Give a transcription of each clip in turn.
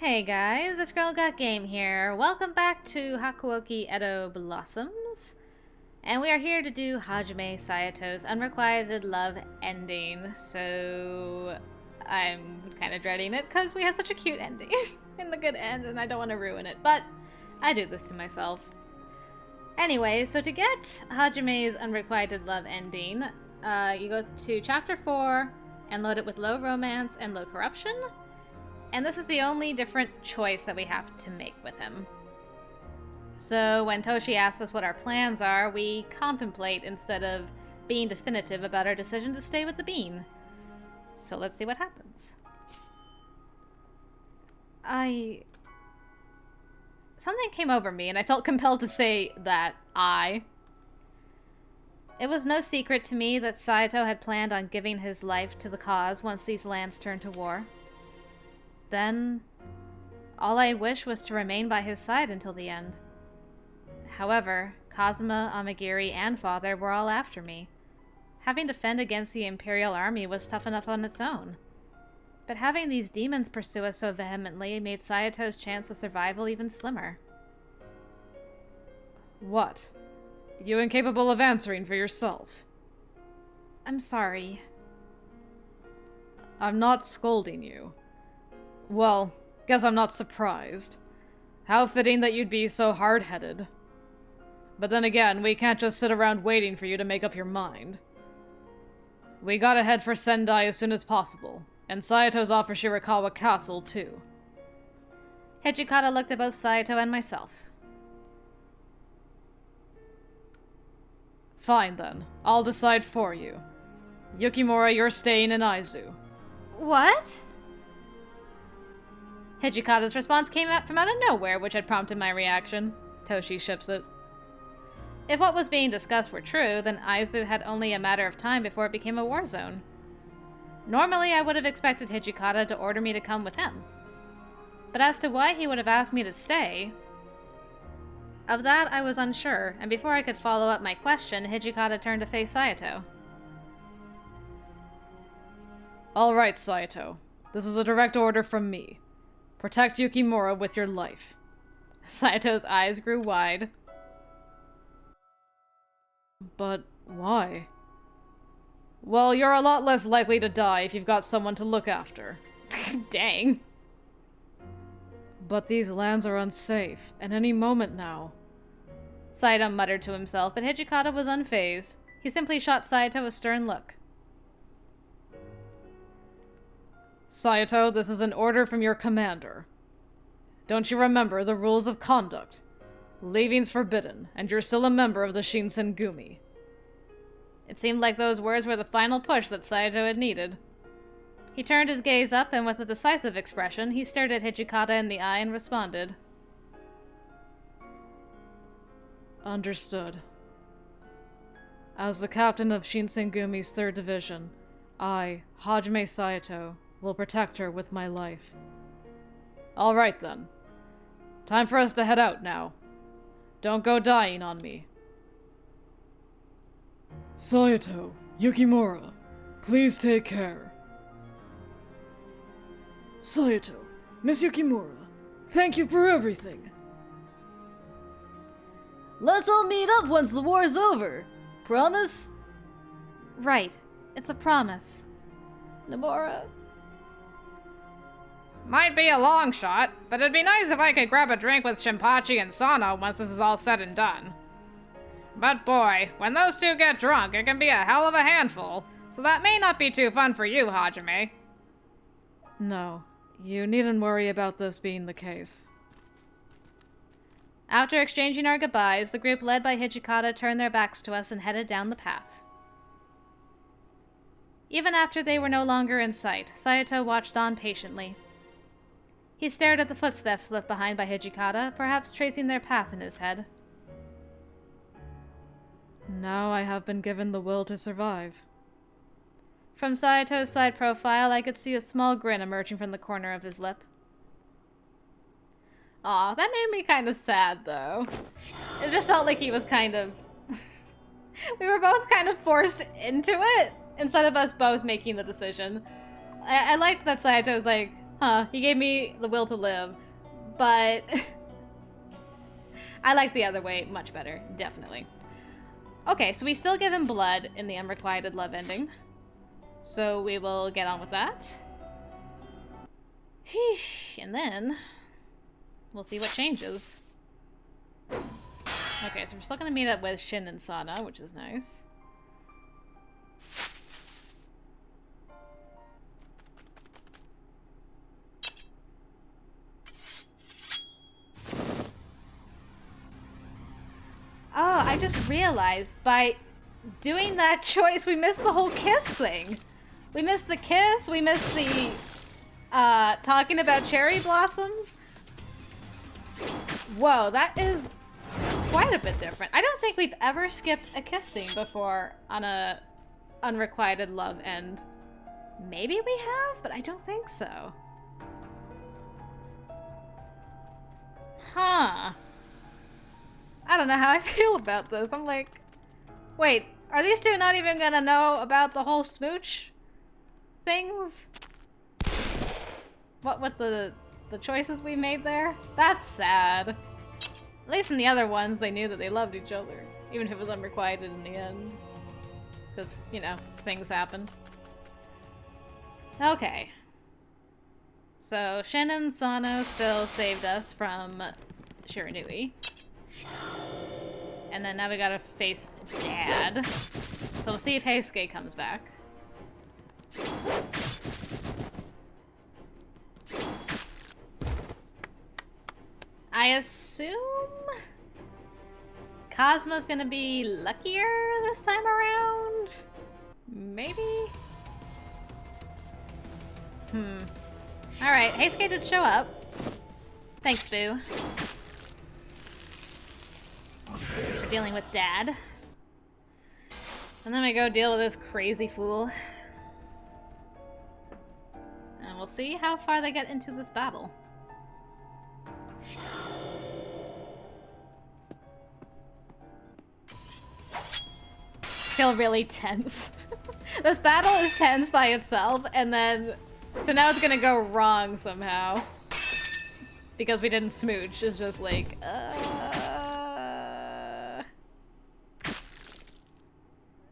Hey guys, this girl got game here. Welcome back to Hakuoki Edo Blossoms. And we are here to do Hajime Sayato's Unrequited Love ending. So I'm kind of dreading it because we have such a cute ending in the good end and I don't want to ruin it. But I do this to myself. Anyway, so to get Hajime's Unrequited Love ending, you go to chapter 4 and load it with low romance and low corruption. And this is the only different choice that we have to make with him. So when Toshi asks us what our plans are, we contemplate instead of being definitive about our decision to stay with the bean. So let's see what happens. Something came over me and I felt compelled to say that It was no secret to me that Saito had planned on giving his life to the cause once these lands turned to war. Then, all I wished was to remain by his side until the end. However, Kazuma, Amagiri, and Father were all after me. Having to fend against the Imperial Army was tough enough on its own. But having these demons pursue us so vehemently made Sayato's chance of survival even slimmer. What? You incapable of answering for yourself? I'm sorry. I'm not scolding you. Well, guess I'm not surprised. How fitting that you'd be so hard-headed. But then again, we can't just sit around waiting for you to make up your mind. We gotta head for Sendai as soon as possible, and Sayato's off for Shirakawa Castle, too. Hijikata looked at both Saito and myself. Fine then, I'll decide for you. Yukimura, you're staying in Aizu. What? Hijikata's response came out from out of nowhere, which had prompted my reaction. Toshi ships it. If what was being discussed were true, then Aizu had only a matter of time before it became a war zone. Normally, I would have expected Hijikata to order me to come with him. But as to why he would have asked me to stay, of that I was unsure, and before I could follow up my question, Hijikata turned to face Saito. Alright, Saito. This is a direct order from me. Protect Yukimura with your life. Saito's eyes grew wide. But why? Well, you're a lot less likely to die if you've got someone to look after. Dang. But these lands are unsafe, and any moment now. Saito muttered to himself, but Hijikata was unfazed. He simply shot Saito a stern look. Saito, this is an order from your commander. Don't you remember the rules of conduct? Leaving's forbidden, and you're still a member of the Shinsengumi. It seemed like those words were the final push that Saito had needed. He turned his gaze up, and with a decisive expression, he stared at Hijikata in the eye and responded. Understood. As the captain of Shinsengumi's 3rd Division, I, Hajime Saito, will protect her with my life. All right, then. Time for us to head out now. Don't go dying on me. Saito, Yukimura, please take care. Saito, Miss Yukimura, thank you for everything. Let's all meet up once the war's over. Promise? Right. It's a promise. Nomura. Might be a long shot, but it'd be nice if I could grab a drink with Shinpachi and Sano once this is all said and done. But boy, when those two get drunk, it can be a hell of a handful, so that may not be too fun for you, Hajime. No, you needn't worry about this being the case. After exchanging our goodbyes, the group led by Hijikata turned their backs to us and headed down the path. Even after they were no longer in sight, Saito watched on patiently. He stared at the footsteps left behind by Hijikata, perhaps tracing their path in his head. Now I have been given the will to survive. From Saito's side profile, I could see a small grin emerging from the corner of his lip. Aw, that made me kind of sad, though. It just felt like he was kind of... we were both kind of forced into it, instead of us both making the decision. I liked that Saito's like, Huh, he gave me the will to live. But I like the other way much better, definitely. Okay, so we still give him blood in the unrequited love ending. So we will get on with that. And then we'll see what changes. Okay, so we're still gonna meet up with Shin and Sana, which is nice. Oh, I just realized by doing that choice, we missed the whole kiss thing. We missed the kiss, we missed the talking about cherry blossoms. Whoa, that is quite a bit different. I don't think we've ever skipped a kiss scene before on a unrequited love end. Maybe we have, but I don't think so. Huh. I don't know how I feel about this. I'm like, wait, are these two not even gonna know about the whole smooch things? What with the choices we made there? That's sad. At least in the other ones, they knew that they loved each other, even if it was unrequited in the end. Because, you know, things happen. Okay. So, Shin and Sano still saved us from Shiranui. And then now we gotta face Dad. So we'll see if Heisuke comes back. I assume Cosmo's gonna be luckier this time around? Maybe? Alright, Heisuke did show up. Thanks, Boo. For dealing with Dad. And then we go deal with this crazy fool. And we'll see how far they get into this battle. Feel really tense. This battle is tense by itself, and then so now it's gonna go wrong somehow. Because we didn't smooch. It's just like,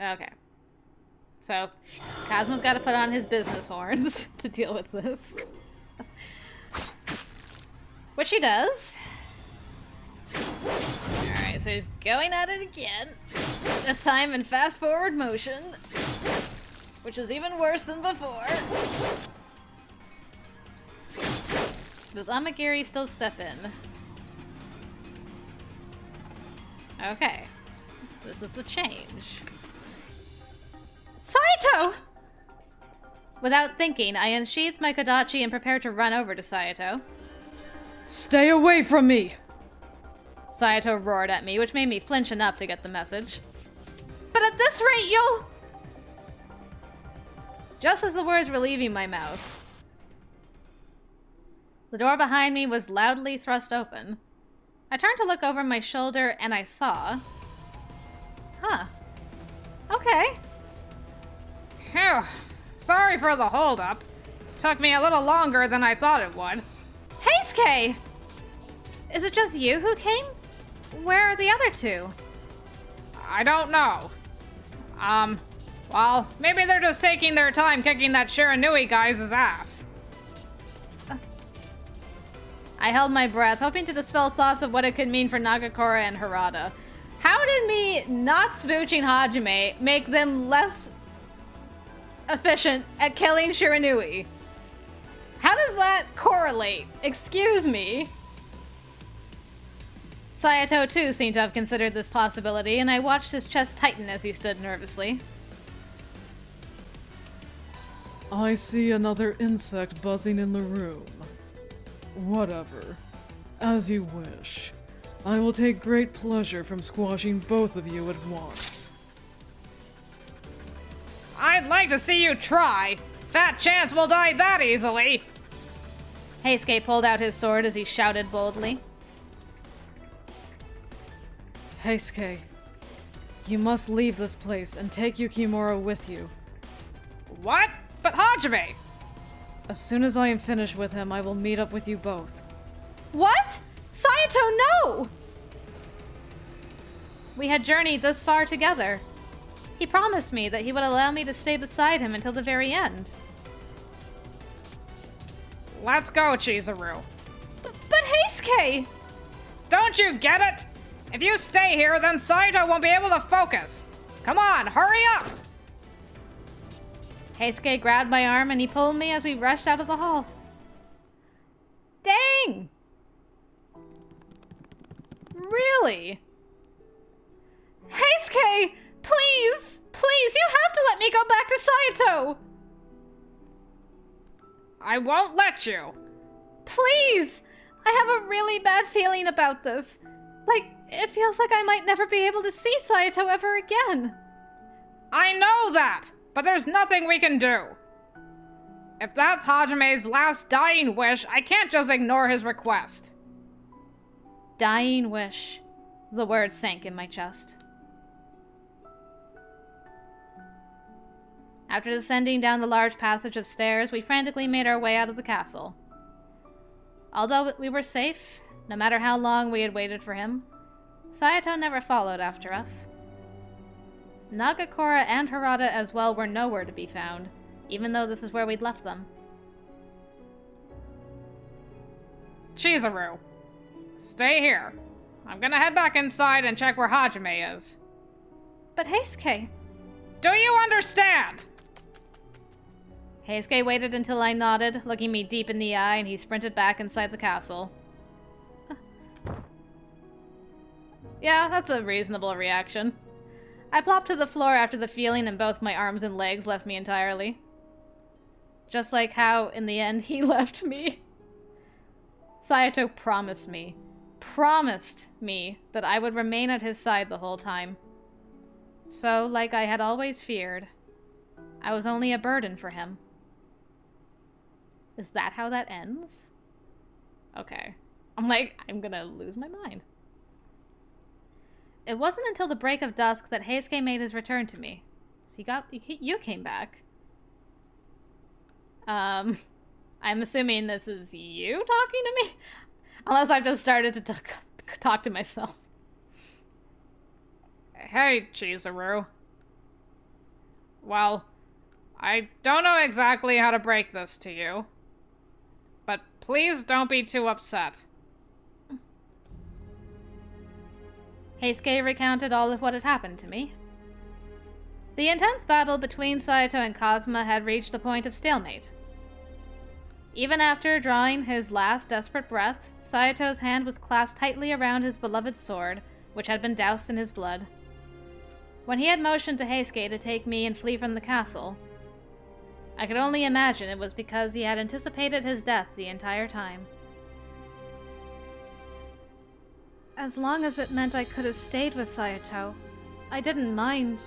Okay. So, Cosmo's gotta put on his business horns to deal with this. Which he does. Alright, so he's going at it again. This time in fast forward motion. Which is even worse than before. Does Amagiri still step in? Okay. This is the change. Saito! Without thinking, I unsheathed my Kodachi and prepared to run over to Saito. Stay away from me! Saito roared at me, which made me flinch enough to get the message. But at this rate, you'll... Just as the words were leaving my mouth, the door behind me was loudly thrust open. I turned to look over my shoulder and I saw... Huh. Okay. Phew. Sorry for the holdup. Took me a little longer than I thought it would. Heisuke! Is it just you who came? Where are the other two? I don't know. Well, maybe they're just taking their time kicking that Shiranui guy's ass. I held my breath, hoping to dispel thoughts of what it could mean for Nagakura and Harada. How did me not smooching Hajime make them less efficient at killing Shiranui? How does that correlate? Excuse me. Saito too seemed to have considered this possibility, and I watched his chest tighten as he stood nervously. I see another insect buzzing in the room. Whatever. As you wish. I will take great pleasure from squashing both of you at once. I'd like to see you try. Fat chance we'll die that easily. Heisuke pulled out his sword as he shouted boldly. Heisuke, you must leave this place and take Yukimura with you. What? But Hajime! As soon as I am finished with him, I will meet up with you both. What? Saito, no! We had journeyed this far together. He promised me that he would allow me to stay beside him until the very end. Let's go, Chizuru. But Heisuke! Don't you get it? If you stay here, then Saito won't be able to focus. Come on, hurry up! Heisuke grabbed my arm and he pulled me as we rushed out of the hall. Dang! Really? Heisuke! Please! Please, you have to let me go back to Saito! I won't let you. Please! I have a really bad feeling about this. Like, it feels like I might never be able to see Saito ever again. I know that, but there's nothing we can do. If that's Hajime's last dying wish, I can't just ignore his request. Dying wish. The word sank in my chest. After descending down the large passage of stairs, we frantically made our way out of the castle. Although we were safe, no matter how long we had waited for him, Saito never followed after us. Nagakura and Harada as well were nowhere to be found, even though this is where we'd left them. Chizuru, stay here. I'm gonna head back inside and check where Hajime is. But Heisuke... Do you understand? Heisuke waited until I nodded, looking me deep in the eye, and he sprinted back inside the castle. Yeah, that's a reasonable reaction. I plopped to the floor after the feeling in both my arms and legs left me entirely. Just like how, in the end, he left me. Saito promised me that I would remain at his side the whole time. So, like I had always feared, I was only a burden for him. Is that how that ends? Okay. I'm gonna lose my mind. It wasn't until the break of dusk that Heisuke made his return to me. So you came back. I'm assuming this is you talking to me? Unless I've just started to talk to myself. Hey, Chizuru. Well, I don't know exactly how to break this to you, but please don't be too upset. Heisuke recounted all of what had happened to me. The intense battle between Saito and Kazuma had reached a point of stalemate. Even after drawing his last desperate breath, Saito's hand was clasped tightly around his beloved sword, which had been doused in his blood. When he had motioned to Heisuke to take me and flee from the castle, I could only imagine it was because he had anticipated his death the entire time. As long as it meant I could have stayed with Saito, I didn't mind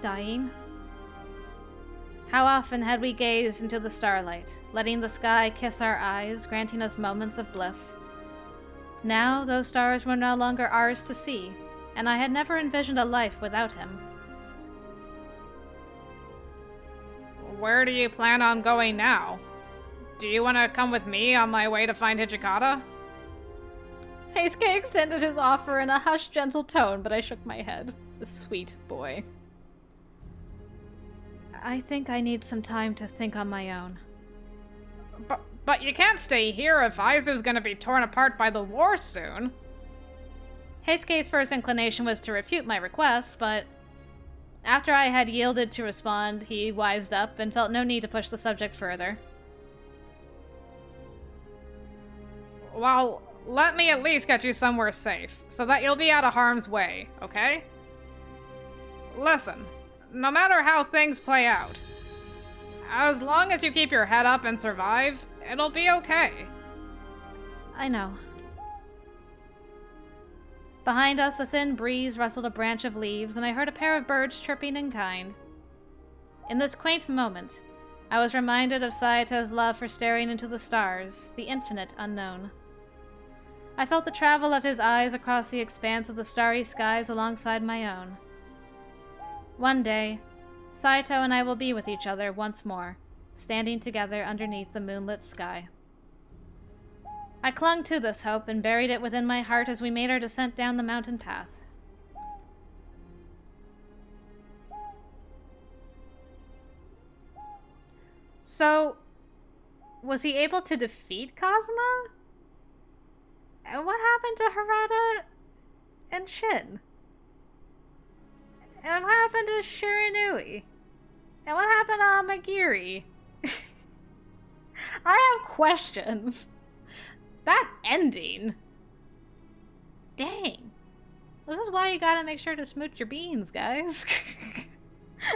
dying. How often had we gazed into the starlight, letting the sky kiss our eyes, granting us moments of bliss. Now those stars were no longer ours to see, and I had never envisioned a life without him. Where do you plan on going now? Do you want to come with me on my way to find Hijikata? Heisuke extended his offer in a hushed, gentle tone, but I shook my head. The sweet boy. I think I need some time to think on my own. But you can't stay here if Aizu's gonna be torn apart by the war soon. Heisuke's first inclination was to refute my request, but after I had yielded to respond, he wised up and felt no need to push the subject further. Well, let me at least get you somewhere safe, so that you'll be out of harm's way, okay? Listen, no matter how things play out, as long as you keep your head up and survive, it'll be okay. I know. Behind us, a thin breeze rustled a branch of leaves, and I heard a pair of birds chirping in kind. In this quaint moment, I was reminded of Saito's love for staring into the stars, the infinite unknown. I felt the travel of his eyes across the expanse of the starry skies alongside my own. One day, Saito and I will be with each other once more, standing together underneath the moonlit sky. I clung to this hope and buried it within my heart as we made our descent down the mountain path. So, was he able to defeat Kazuma? And what happened to Harada and Shin? And what happened to Shiranui? And what happened to Magiri? I have questions. That ending. Dang. This is why you gotta make sure to smooch your beans, guys.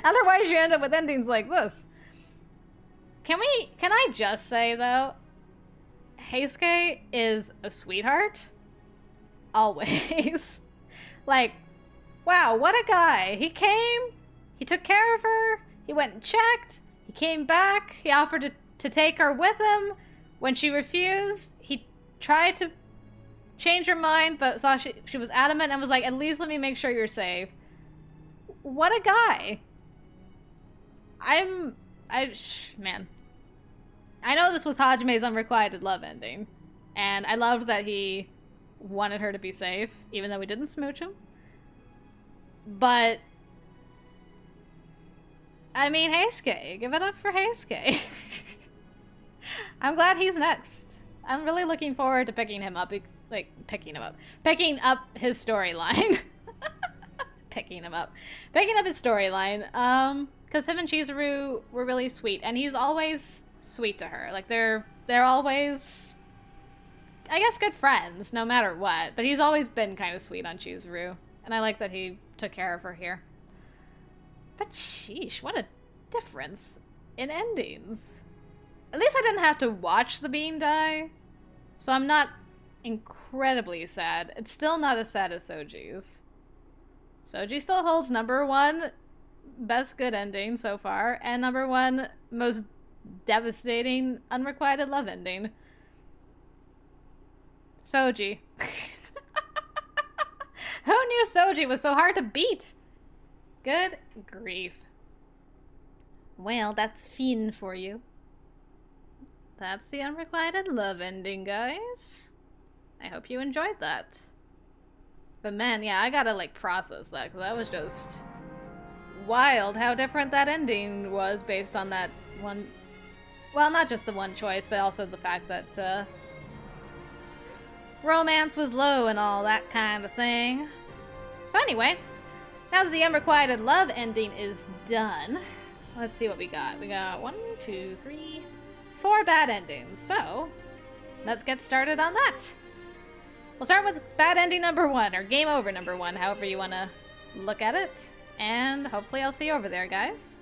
Otherwise you end up with endings like this. Can I just say, though, Heisuke is a sweetheart? Always. Like, wow, what a guy. He came, he took care of her, he went and checked, he came back, he offered to take her with him. When she refused, he tried to change her mind, but saw she was adamant and was like, at least let me make sure you're safe. What a guy. Man. I know this was Hajime's unrequited love ending, and I loved that he wanted her to be safe, even though we didn't smooch him. But, I mean, Heisuke. Give it up for Heisuke. I'm glad he's next. I'm really looking forward to picking up his storyline. Picking up his storyline. Because him and Chizuru were really sweet, and he's always sweet to her. Like, they're always, I guess, good friends, no matter what. But he's always been kind of sweet on Chizuru, and I like that he took care of her here. But sheesh, what a difference in endings. At least I didn't have to watch the bean die, so I'm not incredibly sad. It's still not as sad as Soji's. Soji still holds #1 best good ending so far, and #1 most devastating unrequited love ending. Soji. Who knew Soji was so hard to beat? Good grief. Well, that's Fin for you. That's the unrequited love ending, guys. I hope you enjoyed that. But man, yeah, I gotta like process that, because that was just wild how different that ending was based on that one. Well, not just the one choice, but also the fact that romance was low and all that kind of thing. So anyway, now that the unrequited love ending is done, let's see what we got. We got 1, 2, 3, 4 bad endings. So let's get started on that. We'll start with bad ending #1, or game over #1, however you want to look at it. And hopefully I'll see you over there, guys.